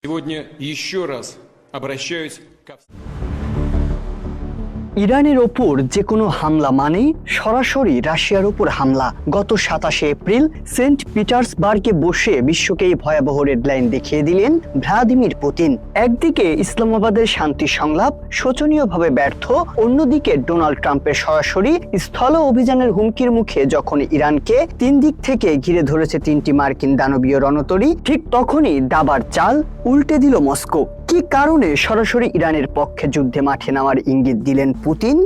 Сегодня еще раз обращаюсь ко ইরানের ওপর যে কোনো হামলা মানেই সরাসরি রাশিয়ার ওপর হামলা। গত 27 এপ্রিল সেন্ট পিটার্সবার্গে বসে বিশ্বকে এই ভয়াবহ রেডলাইন দেখিয়ে দিলেন ভ্লাদিমির পুতিন। একদিকে ইসলামাবাদের শান্তি সংলাপ শোচনীয়ভাবে ব্যর্থ, অন্যদিকে ডোনাল্ড ট্রাম্পের সরাসরি স্থল অভিযানের হুমকির মুখে যখন ইরানকে 3 দিক থেকে ঘিরে ধরেছে 3টি মার্কিন দানবীয় রণতরী, ঠিক তখনই দাবার চাল উল্টে দিল মস্কো। কি কারণে সরাসরি ইরানের পক্ষে যুদ্ধে মাঠে নামার ইঙ্গিত দিলেন পুতিন?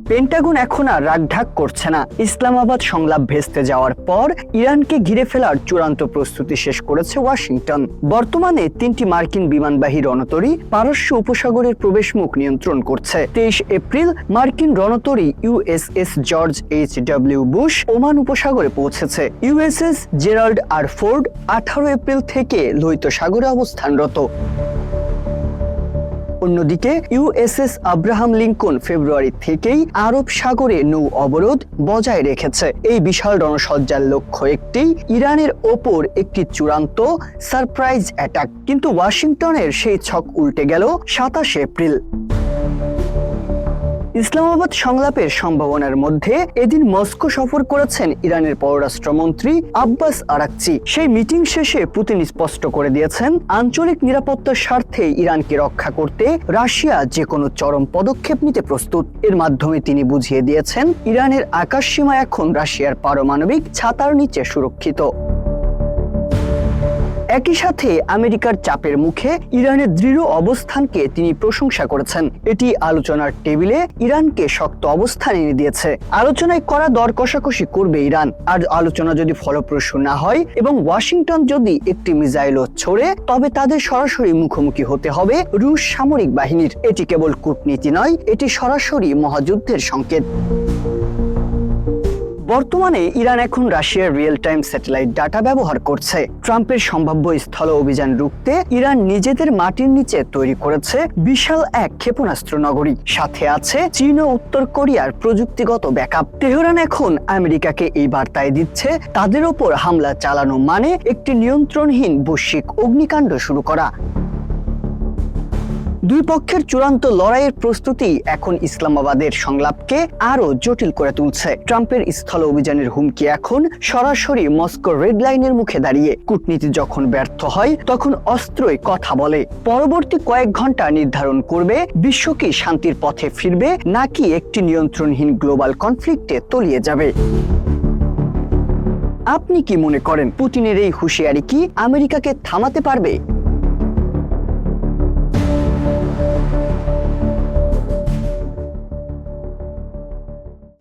পেন্টাগন এখন আর রাগঢাক করছে না। ইসলামাবাদ সংলাপ ভেস্তে যাওয়ার পর ইরানকে ঘিরে ফেলার চূড়ান্ত প্রস্তুতি শেষ করেছে ওয়াশিংটন। বর্তমানে 3টি মার্কিন বিমানবাহী রণতরী পারস্য উপসাগরের প্রবেশমুখ নিয়ন্ত্রণ করছে। 23 এপ্রিল মার্কিন রণতরী USS George H W. Bush Oman উপসাগরে পৌঁছেছে। USS Gerald R Ford 18 April থেকে লোহিত সাগরে অবস্থানরত। অন্যদিকে ইউএসএস আব্রাহাম লিঙ্কন ফেব্রুয়ারি থেকেই আরব সাগরে নৌ অবরোধ বজায় রেখেছে। এই বিশাল রণসজ্জার লক্ষ্য একটি, ইরানের ওপর একটি চূড়ান্ত সারপ্রাইজ অ্যাটাক। কিন্তু ওয়াশিংটনের সেই ছক উল্টে গেল 27 এপ্রিল। ইসলামাবাদ সংলাপের সম্ভাবনার মধ্যে এদিন মস্কো সফর করেছেন ইরানের পররাষ্ট্রমন্ত্রী আব্বাস আরাকচি। সেই মিটিং শেষে পুতিন স্পষ্ট করে দিয়েছেন, আঞ্চলিক নিরাপত্তার স্বার্থে ইরানকে রক্ষা করতে রাশিয়া যে কোনো চরম পদক্ষেপ নিতে প্রস্তুত। এর মাধ্যমে তিনি বুঝিয়ে দিয়েছেন, ইরানের আকাশসীমা এখন রাশিয়ার পারমাণবিক ছাতার নিচে সুরক্ষিত। একই সাথে আমেরিকার চাপের মুখে ইরানের দৃঢ় অবস্থানকে তিনি প্রশংসা করেছেন। এটি আলোচনার টেবিলে ইরানকে শক্ত অবস্থান এনে দিয়েছে। আলোচনায় করা দর কষাকষি করবে ইরান, আর আলোচনা যদি ফলপ্রসূ না হয় এবং ওয়াশিংটন যদি একটি মিসাইলও ছোড়ে, তবে তাদের সরাসরি মুখোমুখি হতে হবে রুশ সামরিক বাহিনীর। এটি কেবল কূটনীতি নয়, এটি সরাসরি মহাযুদ্ধের সংকেত। বর্তমানে ইরান এখন রাশিয়ার রিয়েল টাইম স্যাটেলাইট ডাটা ব্যবহার করছে। ট্রাম্পের সম্ভাব্য স্থল অভিযান রুখতে ইরান নিজেদের মাটির নিচে তৈরি করেছে বিশাল এক ক্ষেপণাস্ত্র নগরী। সাথে আছে চীন ও উত্তর কোরিয়ার প্রযুক্তিগত ব্যাকআপ। তেহরান এখন আমেরিকাকে এই বার্তায় দিচ্ছে, তাদের ওপর হামলা চালানো মানে একটি নিয়ন্ত্রণহীন বৈশ্বিক অগ্নিকাণ্ড শুরু করা। দুই পক্ষের চূড়ান্ত লড়াইয়ের প্রস্তুতি এখন ইসলামাবাদের সংলাপকে আরো জটিল করে তুলছে। ট্রাম্পের স্থল অভিযানের হুমকি এখন সরাসরি মস্কোর রেড লাইনের মুখে দাঁড়িয়ে। কূটনীতি যখন ব্যর্থ হয়, তখন অস্ত্রই কথা বলে। পরবর্তী কয়েক ঘন্টা নির্ধারণ করবে বিশ্ব কি শান্তির পথে ফিরবে নাকি একটি নিয়ন্ত্রণহীন গ্লোবাল কনফ্লিক্টে তলিয়ে যাবে। আপনি কি মনে করেন, পুতিনের এই হুঁশিয়ারি কি আমেরিকাকে থামাতে পারবে?